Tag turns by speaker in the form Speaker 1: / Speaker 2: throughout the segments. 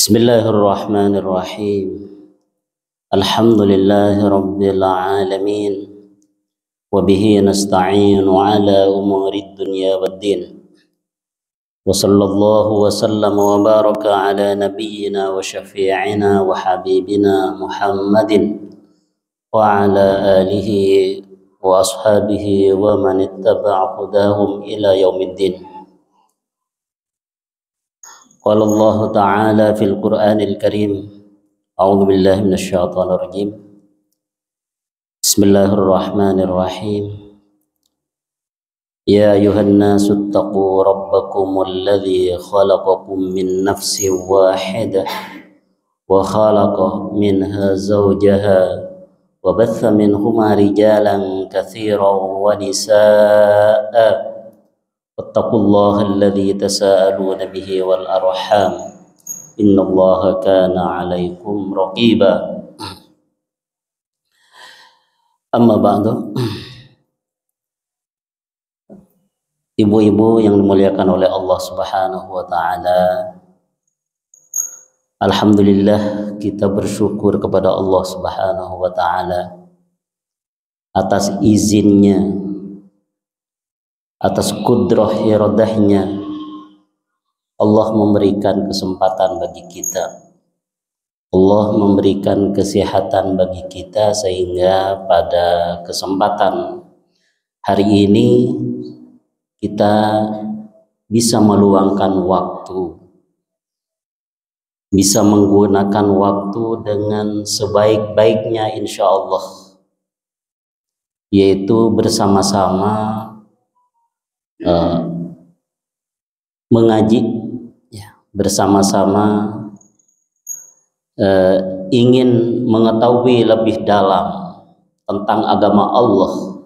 Speaker 1: Bismillahirrahmanirrahim. Alhamdulillahi rabbil alamin. Wa bihi nasta'inu ala umurid dunya waddin. Wa sallallahu wa sallam wa baraka ala nabiyyina wa syafi'ina wa habibina Muhammadin wa ala alihi wa ashabihi wa man ittaba'a hudahum ila yaumiddin. Qala Allah Ta'ala fil Qur'anil Karim. A'udzu billahi minasyaitonir rajim. Bismillahirrahmanirrahim. Ya ayuhan nasu taqu rabbakumul ladzi khalaqakum min nafsin wahidah wa khalaqa minha zawjaha wa batha minhuma rijalan katsiran wa nisaa'a. Wattaqullaha alladzi tasaaluna bihi wal arham innallaha kana 'alaikum raqiba. Amma ba'du. Ibu-ibu yang dimuliakan oleh Allah Subhanahu wa taala, alhamdulillah kita bersyukur kepada Allah Subhanahu wa taala atas izinnya, atas kudrah iradahnya. Allah memberikan kesempatan bagi kita, Allah memberikan kesehatan bagi kita, sehingga pada kesempatan hari ini kita bisa meluangkan waktu, bisa menggunakan waktu dengan sebaik-baiknya insya Allah, yaitu bersama-sama mengaji, ya, bersama-sama ingin mengetahui lebih dalam tentang agama Allah,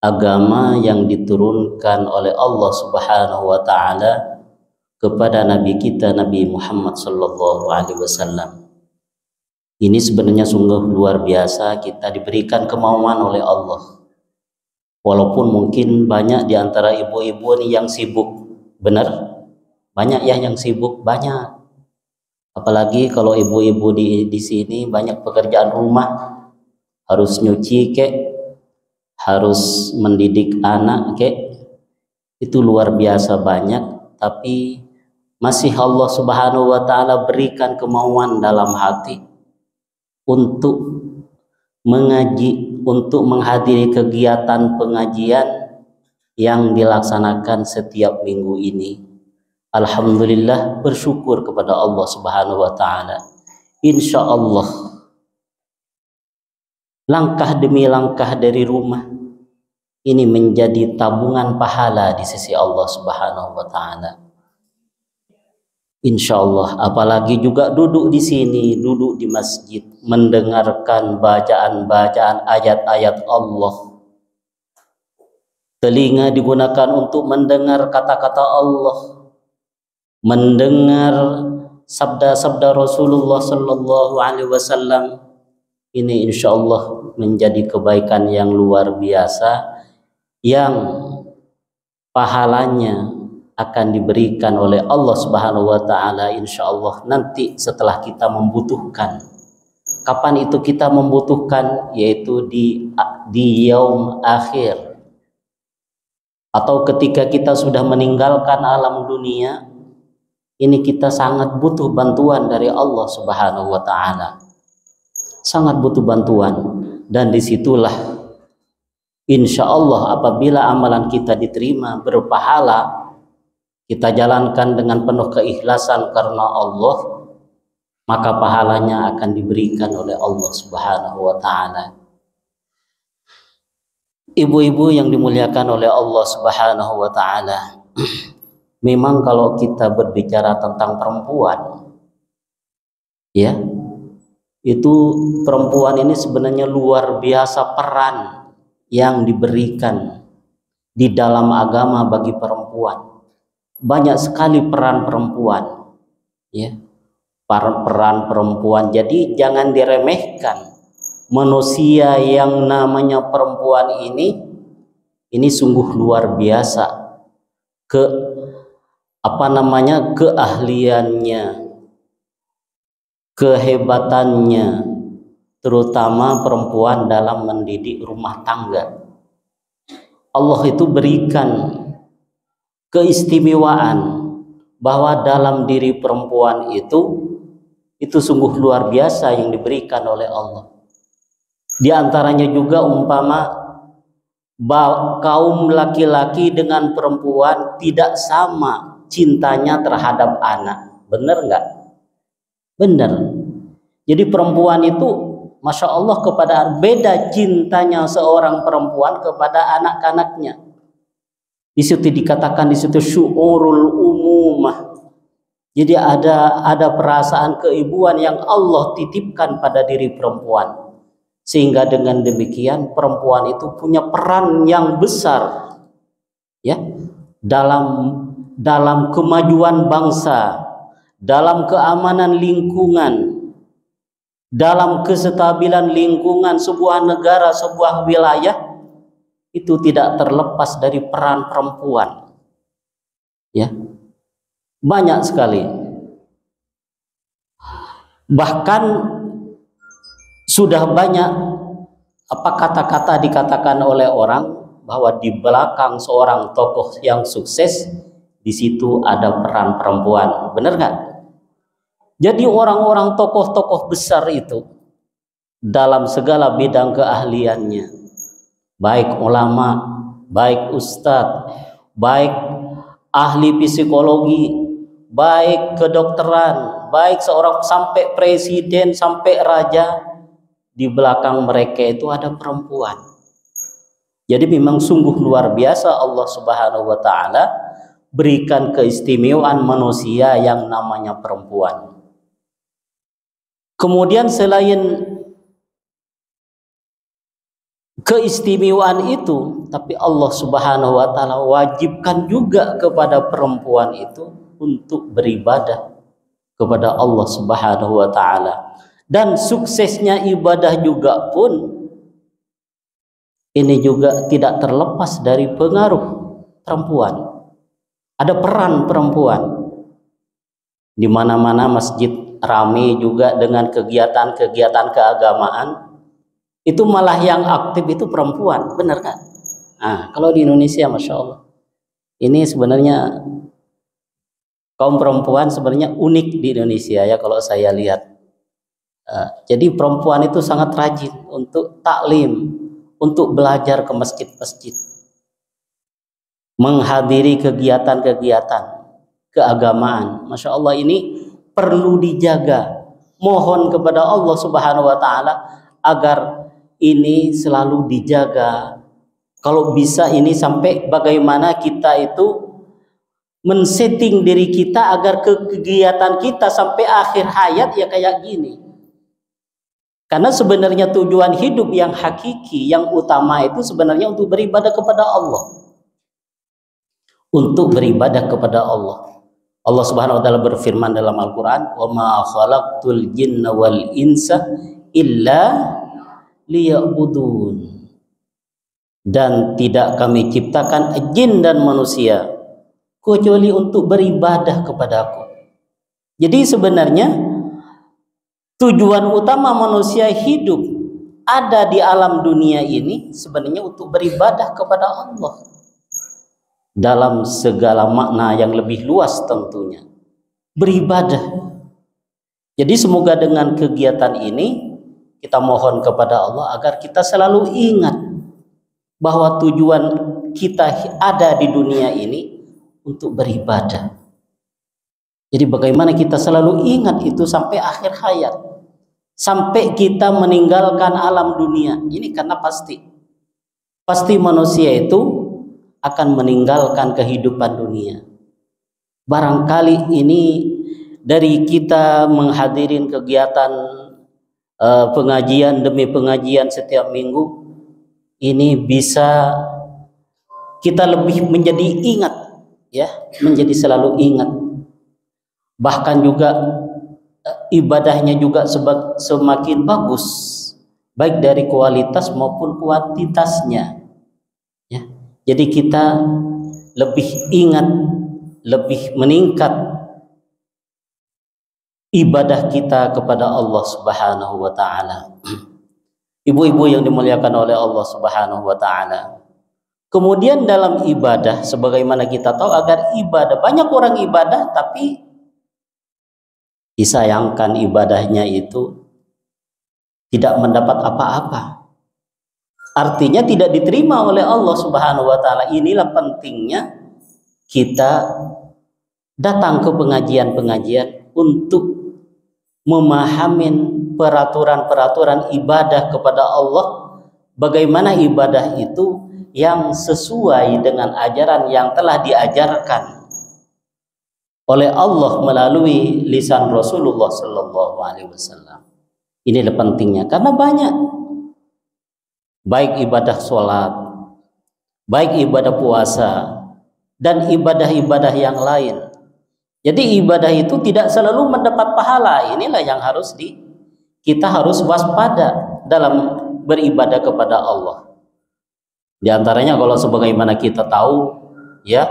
Speaker 1: agama yang diturunkan oleh Allah Subhanahu wa taala kepada nabi kita Nabi Muhammad sallallahu alaihi wasallam. Ini sebenarnya sungguh luar biasa, kita diberikan kemauan oleh Allah. Walaupun mungkin banyak di antara ibu-ibu nih yang sibuk, benar? Banyak ya yang sibuk, banyak. Apalagi kalau ibu-ibu di sini banyak pekerjaan rumah, harus nyuci kek, harus mendidik anak kek, itu luar biasa banyak. Tapi masih Allah Subhanahu wa taala berikan kemauan dalam hati untuk mengaji, untuk menghadiri kegiatan pengajian yang dilaksanakan setiap minggu ini. Alhamdulillah, bersyukur kepada Allah Subhanahu wa taala. Insya Allah langkah demi langkah dari rumah ini menjadi tabungan pahala di sisi Allah Subhanahu wa taala. Insya Allah, apalagi juga duduk di sini, duduk di masjid, mendengarkan bacaan-bacaan ayat-ayat Allah. Telinga digunakan untuk mendengar kata-kata Allah, mendengar sabda-sabda Rasulullah sallallahu alaihi wasallam. Ini insya Allah menjadi kebaikan yang luar biasa, yang pahalanya akan diberikan oleh Allah Subhanahu wa taala insya Allah nanti setelah kita membutuhkan. Kapan itu kita membutuhkan? Yaitu di yaum akhir, atau ketika kita sudah meninggalkan alam dunia ini, kita sangat butuh bantuan dari Allah Subhanahu wa taala, sangat butuh bantuan. Dan disitulah insya Allah apabila amalan kita diterima berpahala, kita jalankan dengan penuh keikhlasan karena Allah, maka pahalanya akan diberikan oleh Allah Subhanahu wa taala. Ibu-ibu yang dimuliakan oleh Allah Subhanahu wa taala, memang kalau kita berbicara tentang perempuan, ya, itu perempuan ini sebenarnya luar biasa peran yang diberikan di dalam agama bagi perempuan. Banyak sekali peran perempuan, ya, peran perempuan. Jadi jangan diremehkan. Manusia yang namanya perempuan ini sungguh luar biasa. Keahliannya, kehebatannya, terutama perempuan dalam mendidik rumah tangga. Allah itu berikan keistimewaan bahwa dalam diri perempuan itu sungguh luar biasa yang diberikan oleh Allah. Di antaranya juga umpama kaum laki-laki dengan perempuan tidak sama cintanya terhadap anak. Benar nggak? Benar. Jadi perempuan itu Masya Allah beda cintanya seorang perempuan kepada anak-anaknya. Di situ dikatakan di situ syu'urul umumah. Jadi ada perasaan keibuan yang Allah titipkan pada diri perempuan. Sehingga dengan demikian perempuan itu punya peran yang besar ya dalam kemajuan bangsa, dalam keamanan lingkungan, dalam kestabilan lingkungan sebuah negara, sebuah wilayah. Itu tidak terlepas dari peran perempuan. Ya. Banyak sekali. Bahkan sudah banyak kata-kata dikatakan oleh orang bahwa di belakang seorang tokoh yang sukses di situ ada peran perempuan. Benar nggak? Jadi orang-orang tokoh-tokoh besar itu dalam segala bidang keahliannya, baik ulama, baik ustadz, baik ahli psikologi, baik kedokteran, baik seorang sampai presiden, sampai raja, di belakang mereka itu ada perempuan. Jadi memang sungguh luar biasa Allah Subhanahu wa taala berikan keistimewaan manusia yang namanya perempuan. Kemudian selain keistimewaan itu, tapi Allah Subhanahu wa taala wajibkan juga kepada perempuan itu untuk beribadah kepada Allah Subhanahu wa taala. Dan suksesnya ibadah juga pun ini juga tidak terlepas dari pengaruh perempuan. Ada peran perempuan. Di mana-mana masjid ramai juga dengan kegiatan-kegiatan keagamaan. Itu malah yang aktif itu perempuan, benar kan? Nah, kalau di Indonesia Masya Allah, ini sebenarnya kaum perempuan sebenarnya unik di Indonesia ya kalau saya lihat. Jadi perempuan itu sangat rajin untuk taklim, untuk belajar ke masjid-masjid, menghadiri kegiatan-kegiatan keagamaan. Masya Allah, ini perlu dijaga. Mohon kepada Allah Subhanahu wa taala agar ini selalu dijaga. Kalau bisa ini sampai bagaimana kita itu men-setting diri kita agar kegiatan kita sampai akhir hayat ya kayak gini. Karena sebenarnya tujuan hidup yang hakiki, yang utama itu sebenarnya untuk beribadah kepada Allah. Untuk beribadah kepada Allah. Allah Subhanahu wa taala berfirman dalam Al-Qur'an, "Wa ma khalaqtul jinna wal insa illa liya'budun." Dan tidak kami ciptakan jin dan manusia kecuali untuk beribadah kepadaku. Jadi sebenarnya tujuan utama manusia hidup ada di alam dunia ini sebenarnya untuk beribadah kepada Allah dalam segala makna yang lebih luas tentunya. Beribadah. Jadi semoga dengan kegiatan ini kita mohon kepada Allah agar kita selalu ingat bahwa tujuan kita ada di dunia ini untuk beribadah. Jadi bagaimana kita selalu ingat itu sampai akhir hayat, sampai kita meninggalkan alam dunia ini, karena pasti manusia itu akan meninggalkan kehidupan dunia. Barangkali ini dari kita menghadirin kegiatan pengajian demi pengajian setiap minggu, ini bisa kita lebih menjadi ingat ya, menjadi selalu ingat. Bahkan juga ibadahnya juga semakin bagus, baik dari kualitas maupun kuantitasnya ya. Jadi kita lebih ingat, lebih meningkat ibadah kita kepada Allah Subhanahu wa taala. Ibu-ibu yang dimuliakan oleh Allah Subhanahu wa taala. Kemudian dalam ibadah, sebagaimana kita tahu, agar ibadah, banyak orang ibadah tapi disayangkan ibadahnya itu tidak mendapat apa-apa. Artinya tidak diterima oleh Allah Subhanahu wa taala. Inilah pentingnya kita datang ke pengajian-pengajian untuk memahami peraturan-peraturan ibadah kepada Allah, bagaimana ibadah itu yang sesuai dengan ajaran yang telah diajarkan oleh Allah melalui lisan Rasulullah sallallahu alaihi wasallam. Inilah pentingnya, karena banyak baik ibadah sholat, baik ibadah puasa, dan ibadah-ibadah yang lain. Jadi ibadah itu tidak selalu mendapat pahala. Inilah yang kita harus waspada dalam beribadah kepada Allah. Di antaranya kalau sebagaimana kita tahu, ya,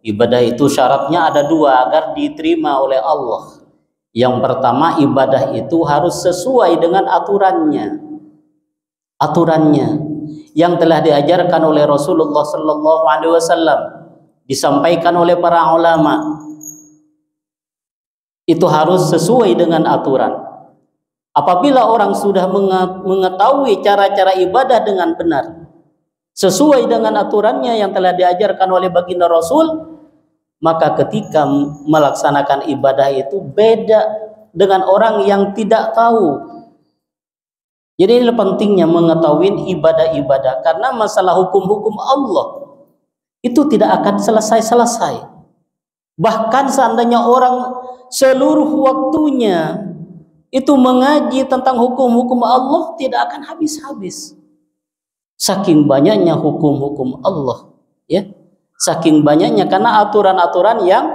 Speaker 1: ibadah itu syaratnya ada dua agar diterima oleh Allah. Yang pertama, ibadah itu harus sesuai dengan aturannya yang telah diajarkan oleh Rasulullah sallallahu alaihi wasallam, disampaikan oleh para ulama. Itu harus sesuai dengan aturan. Apabila orang sudah mengetahui cara-cara ibadah dengan benar, sesuai dengan aturannya yang telah diajarkan oleh baginda Rasul, maka ketika melaksanakan ibadah itu beda dengan orang yang tidak tahu. Jadi ini pentingnya mengetahui ibadah-ibadah, karena masalah hukum-hukum Allah itu tidak akan selesai-selesai. Bahkan seandainya orang seluruh waktunya itu mengaji tentang hukum-hukum Allah, tidak akan habis-habis. Saking banyaknya hukum-hukum Allah, ya. Saking banyaknya, karena aturan-aturan yang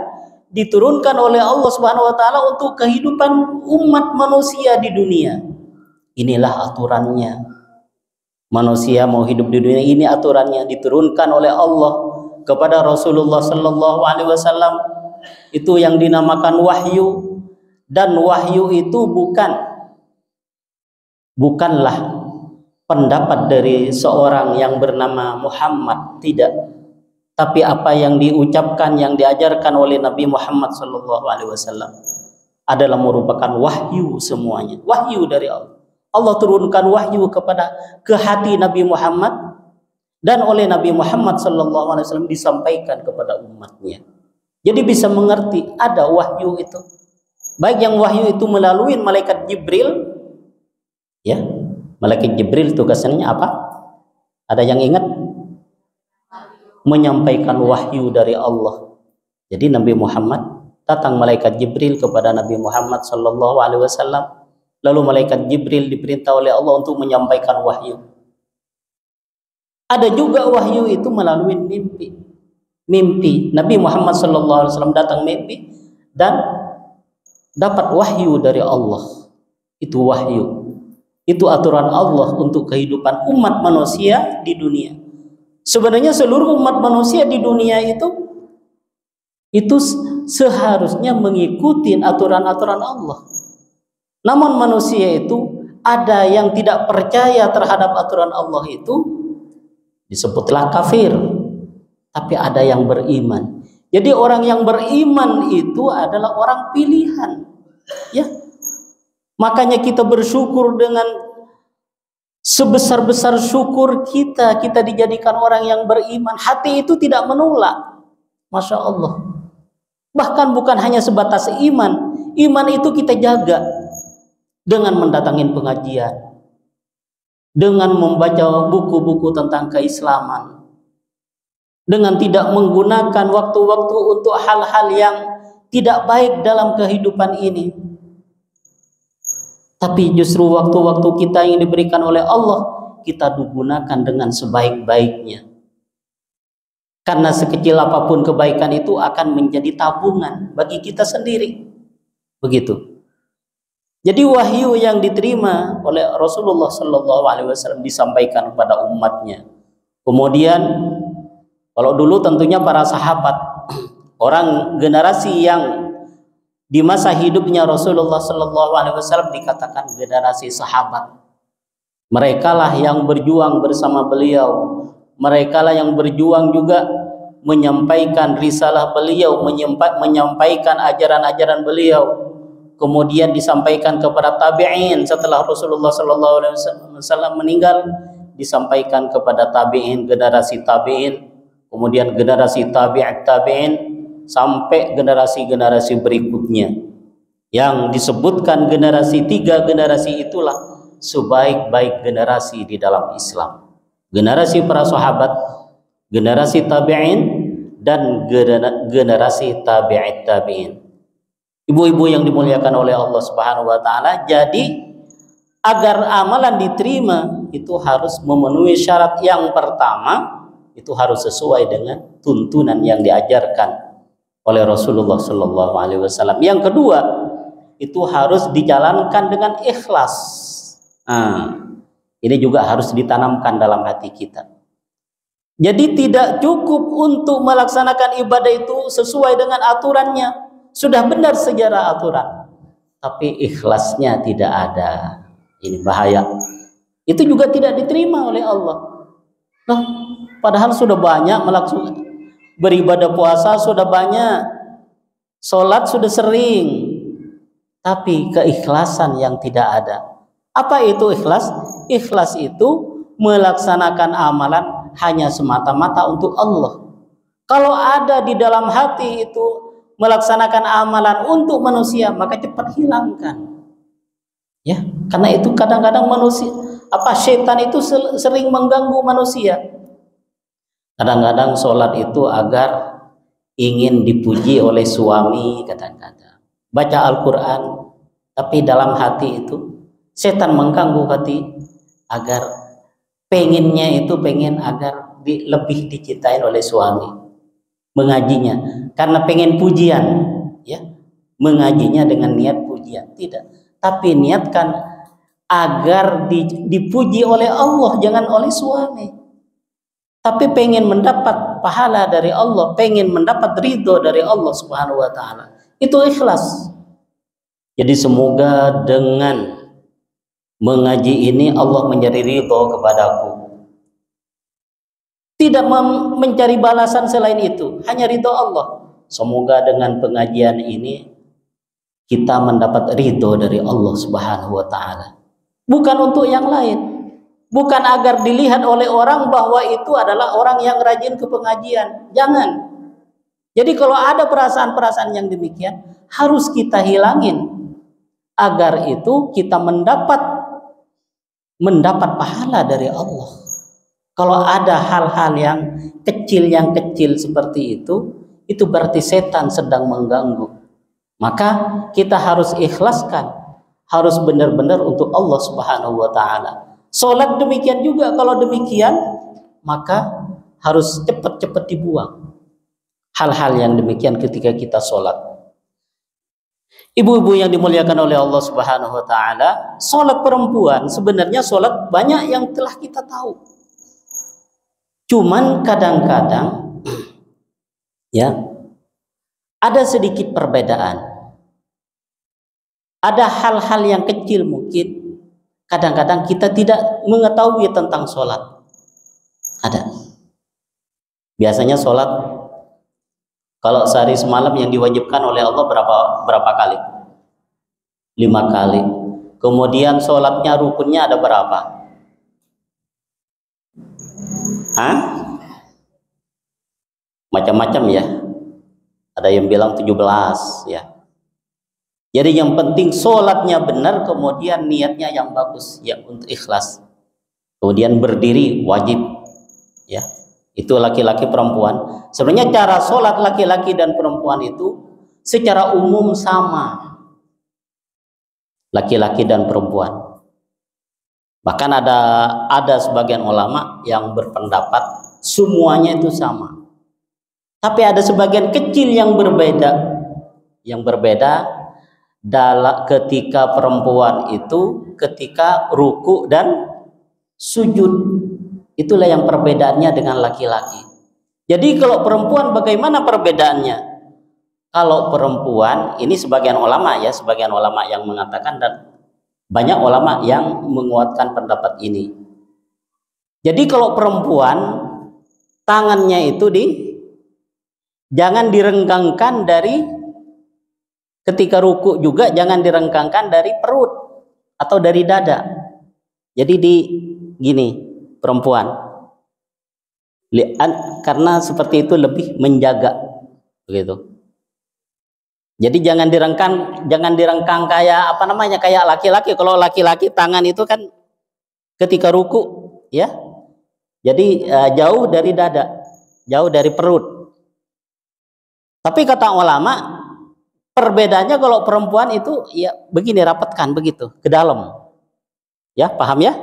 Speaker 1: diturunkan oleh Allah Subhanahu wa taala untuk kehidupan umat manusia di dunia. Inilah aturannya. Manusia mau hidup di dunia ini, aturannya diturunkan oleh Allah kepada Rasulullah sallallahu alaihi wasallam. Itu yang dinamakan wahyu. Dan wahyu itu bukanlah pendapat dari seorang yang bernama Muhammad, tidak. Tapi apa yang diucapkan, yang diajarkan oleh Nabi Muhammad sallallahu alaihi wasallam adalah merupakan wahyu semuanya. Wahyu dari Allah. Allah turunkan wahyu ke hati Nabi Muhammad, dan oleh Nabi Muhammad sallallahu alaihi wasallam disampaikan kepada umatnya. Jadi bisa mengerti ada wahyu itu. Baik yang wahyu itu melalui malaikat Jibril, ya. Malaikat Jibril tugasnya apa? Ada yang ingat? Menyampaikan wahyu dari Allah. Jadi Nabi Muhammad, datang malaikat Jibril kepada Nabi Muhammad sallallahu alaihi wasallam. Lalu malaikat Jibril diperintah oleh Allah untuk menyampaikan wahyu. Ada juga wahyu itu melalui mimpi. Mimpi. Nabi Muhammad sallallahu alaihi wasallam datang mimpi dan dapat wahyu dari Allah. Itu wahyu. Itu aturan Allah untuk kehidupan umat manusia di dunia. Sebenarnya seluruh umat manusia di dunia itu seharusnya mengikuti aturan-aturan Allah. Namun manusia itu ada yang tidak percaya terhadap aturan Allah, itu disebutlah kafir. Tapi ada yang beriman. Jadi orang yang beriman itu adalah orang pilihan, ya. Makanya kita bersyukur dengan sebesar-besar syukur kita dijadikan orang yang beriman. Hati itu tidak menolak. Masya Allah. Bahkan bukan hanya sebatas iman. Iman itu kita jaga dengan mendatangin pengajian, dengan membaca buku-buku tentang keislaman, dengan tidak menggunakan waktu-waktu untuk hal-hal yang tidak baik dalam kehidupan ini. Tapi justru waktu-waktu kita yang diberikan oleh Allah, kita gunakan dengan sebaik-baiknya. Karena sekecil apapun kebaikan itu akan menjadi tabungan bagi kita sendiri. Begitu. Jadi wahyu yang diterima oleh Rasulullah sallallahu alaihi wasallam disampaikan kepada umatnya. Kemudian kalau dulu tentunya para sahabat, orang generasi yang Di masa hidupnya Rasulullah Sallallahu Alaihi Wasallam dikatakan generasi sahabat. Mereka lah yang berjuang bersama beliau. Mereka lah yang berjuang juga menyampaikan risalah beliau, menyampaikan ajaran-ajaran beliau. Kemudian disampaikan kepada tabi'in setelah Rasulullah Sallallahu Alaihi Wasallam meninggal, disampaikan kepada tabi'in, generasi tabi'in, kemudian generasi tabi'in, sampai generasi-generasi berikutnya. Yang disebutkan generasi 3 generasi itulah sebaik-baik generasi di dalam Islam. Generasi para sahabat, generasi tabi'in, dan generasi tabi'in. Ibu-ibu yang dimuliakan oleh Allah Subhanahu wa taala, jadi agar amalan diterima itu harus memenuhi syarat. Yang pertama, itu harus sesuai dengan tuntunan yang diajarkan oleh Rasulullah Sallallahu Alaihi Wasallam. Yang kedua, itu harus dijalankan dengan ikhlas. Ini juga harus ditanamkan dalam hati kita. Jadi tidak cukup untuk melaksanakan ibadah itu sesuai dengan aturannya, sudah benar sejarah aturan, tapi ikhlasnya tidak ada. Ini bahaya. Itu juga tidak diterima oleh Allah. Nah, padahal sudah banyak melaksanakan beribadah, puasa sudah banyak, sholat sudah sering, tapi keikhlasan yang tidak ada. Apa itu ikhlas? Ikhlas itu melaksanakan amalan hanya semata-mata untuk Allah. Kalau ada di dalam hati itu melaksanakan amalan untuk manusia, maka cepat hilangkan. Ya, karena itu kadang-kadang manusia, setan itu sering mengganggu manusia. Kadang-kadang sholat itu agar ingin dipuji oleh suami, kadang-kadang baca Al-Quran, tapi dalam hati itu setan mengganggu hati agar pengen agar lebih dicintai oleh suami. Mengajinya karena pengen pujian, ya, mengajinya dengan niat pujian, tidak, tapi niatkan agar dipuji oleh Allah, jangan oleh suami. Tapi pengen mendapat pahala dari Allah, pengen mendapat ridho dari Allah Subhanahu wa taala. Itu ikhlas. Jadi semoga dengan mengaji ini Allah menjadi ridho kepadaku. Tidak mencari balasan selain itu, hanya ridho Allah. Semoga dengan pengajian ini kita mendapat ridho dari Allah Subhanahu wa taala. Bukan untuk yang lain. Bukan agar dilihat oleh orang bahwa itu adalah orang yang rajin ke pengajian. Jangan. Jadi kalau ada perasaan-perasaan yang demikian, harus kita hilangin. Agar itu kita mendapat pahala dari Allah. Kalau ada hal-hal yang kecil seperti itu berarti setan sedang mengganggu. Maka kita harus ikhlaskan, harus benar-benar untuk Allah Subhanahu wa taala. Salat demikian juga, kalau demikian maka harus cepat-cepat dibuang hal-hal yang demikian ketika kita salat. Ibu-ibu yang dimuliakan oleh Allah Subhanahu wa taala, salat perempuan sebenarnya salat banyak yang telah kita tahu. Cuman kadang-kadang ya ada sedikit perbedaan. Ada hal-hal yang kecil mungkin kadang-kadang kita tidak mengetahui tentang sholat. Ada. Biasanya sholat kalau sehari semalam yang diwajibkan oleh Allah berapa kali? 5 kali. Kemudian sholatnya rukunnya ada berapa? Macam-macam ya. Ada yang bilang 17 ya. Jadi yang penting sholatnya benar, kemudian niatnya yang bagus ya, untuk ikhlas. Kemudian berdiri wajib ya. Itu laki-laki perempuan. Sebenarnya cara sholat laki-laki dan perempuan itu secara umum sama. Laki-laki dan perempuan. Bahkan ada sebagian ulama yang berpendapat semuanya itu sama. Tapi ada sebagian kecil yang berbeda. Yang berbeda ketika perempuan itu ketika ruku dan sujud, itulah yang perbedaannya dengan laki-laki. Jadi kalau perempuan bagaimana perbedaannya? kalau perempuan, ini sebagian ulama ya, sebagian ulama yang mengatakan dan banyak ulama yang menguatkan pendapat ini. Jadi kalau perempuan tangannya itu jangan direnggangkan dari ketika ruku, juga jangan direnggangkan dari perut atau dari dada. Jadi gini perempuan, karena seperti itu lebih menjaga begitu. Jadi jangan direngkang kayak apa namanya, kayak laki-laki. Kalau laki-laki tangan itu kan ketika ruku ya, jadi jauh dari dada, jauh dari perut. Tapi kata ulama perbedaannya kalau perempuan itu ya begini, rapatkan begitu ke dalam. Ya, paham ya?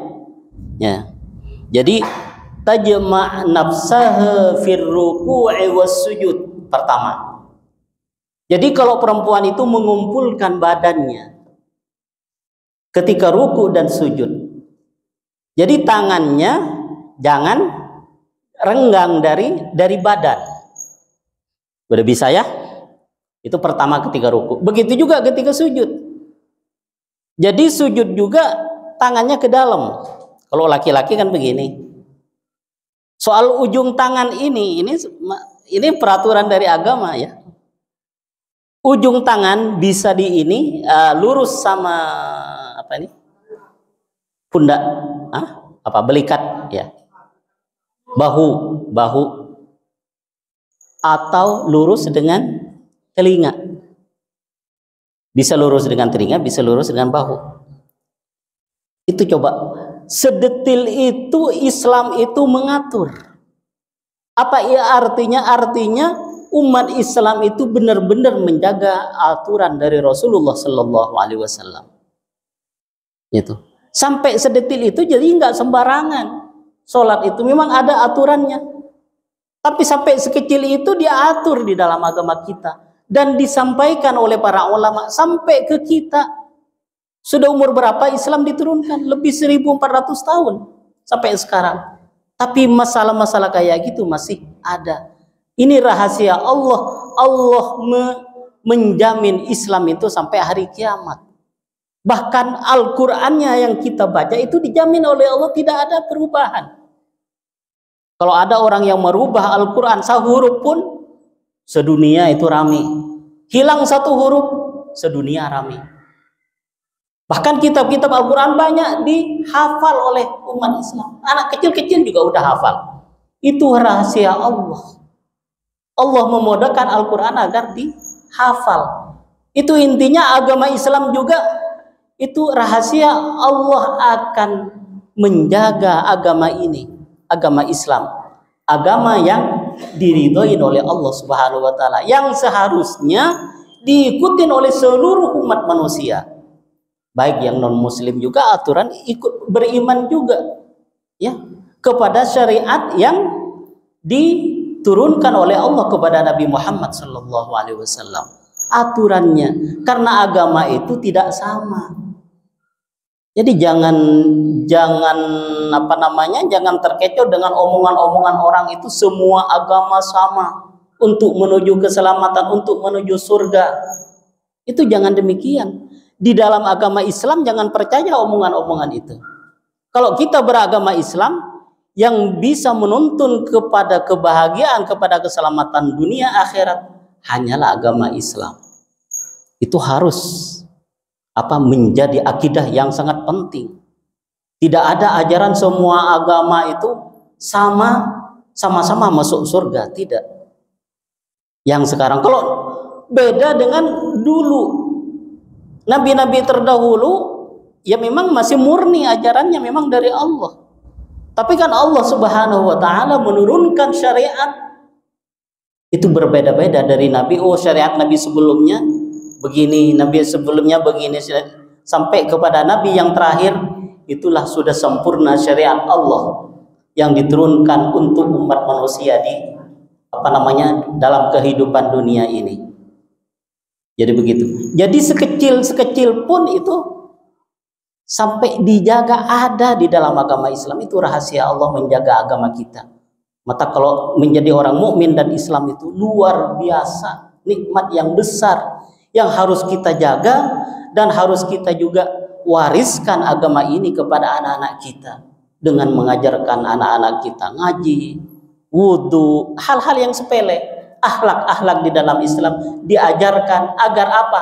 Speaker 1: Ya. Jadi tajma' nafsaha fir ruku'i was sujud pertama. Jadi kalau perempuan itu mengumpulkan badannya ketika ruku dan sujud. Jadi tangannya jangan renggang dari badan. Udah bisa ya? Itu pertama ketika ruku. Begitu juga ketika sujud. Jadi sujud juga tangannya ke dalam. Kalau laki-laki kan begini. Soal ujung tangan ini peraturan dari agama ya. Ujung tangan bisa lurus sama apa ini? Pundak, belikat ya. Bahu atau lurus dengan telinga. Bisa lurus dengan telinga, bisa lurus dengan bahu. Itu coba sedetil itu Islam itu mengatur. Apa ya artinya? Artinya umat Islam itu benar-benar menjaga aturan dari Rasulullah Sallallahu Alaihi Wasallam. Itu sampai sedetil itu, jadi nggak sembarangan. Sholat itu memang ada aturannya, tapi sampai sekecil itu diatur di dalam agama kita dan disampaikan oleh para ulama sampai ke kita. Sudah umur berapa Islam diturunkan? Lebih 1400 tahun sampai sekarang. Tapi masalah-masalah kayak gitu masih ada. Ini rahasia Allah. Allah menjamin Islam itu sampai hari kiamat. Bahkan Al-Qur'annya yang kita baca itu dijamin oleh Allah tidak ada perubahan. Kalau ada orang yang merubah Al-Qur'an sehuruf pun, sedunia itu rame. Hilang satu huruf, sedunia rame. Bahkan kitab-kitab Al-Qur'an banyak dihafal oleh umat Islam. Anak kecil-kecil juga udah hafal. Itu rahasia Allah. Allah memudahkan Al-Qur'an agar dihafal. Itu intinya agama Islam juga. Itu rahasia Allah akan menjaga agama ini, agama Islam, agama yang diridhoi oleh Allah Subhanahu wa taala, yang seharusnya diikuti oleh seluruh umat manusia. Baik yang non muslim juga aturan ikut beriman juga ya kepada syariat yang diturunkan oleh Allah kepada Nabi Muhammad sallallahu alaihi wasallam. Aturannya, karena agama itu tidak sama. Jadi jangan terkecoh dengan omongan-omongan orang itu semua agama sama untuk menuju keselamatan, untuk menuju surga. Itu jangan demikian. Di dalam agama Islam jangan percaya omongan-omongan itu. Kalau kita beragama Islam yang bisa menuntun kepada kebahagiaan, kepada keselamatan dunia akhirat, hanyalah agama Islam. Itu harus menjadi akidah yang sangat penting. Tidak ada ajaran semua agama itu sama-sama masuk surga, tidak. Yang sekarang kalau beda dengan dulu, nabi-nabi terdahulu ya memang masih murni ajarannya memang dari Allah. Tapi kan Allah Subhanahu wa taala menurunkan syariat itu berbeda-beda dari nabi. Oh, syariat nabi sebelumnya begini, nabi sebelumnya begini, sampai kepada nabi yang terakhir, itulah sudah sempurna syariat Allah yang diturunkan untuk umat manusia di dalam kehidupan dunia ini. Jadi begitu. Jadi sekecil pun itu sampai dijaga ada di dalam agama Islam. Itu rahasia Allah menjaga agama kita. Maka kalau menjadi orang mukmin dan Islam itu luar biasa. nikmat yang besar yang harus kita jaga dan harus kita juga wariskan agama ini kepada anak-anak kita dengan mengajarkan anak-anak kita ngaji, wudhu, hal-hal yang sepele, akhlak-akhlak di dalam Islam diajarkan agar apa?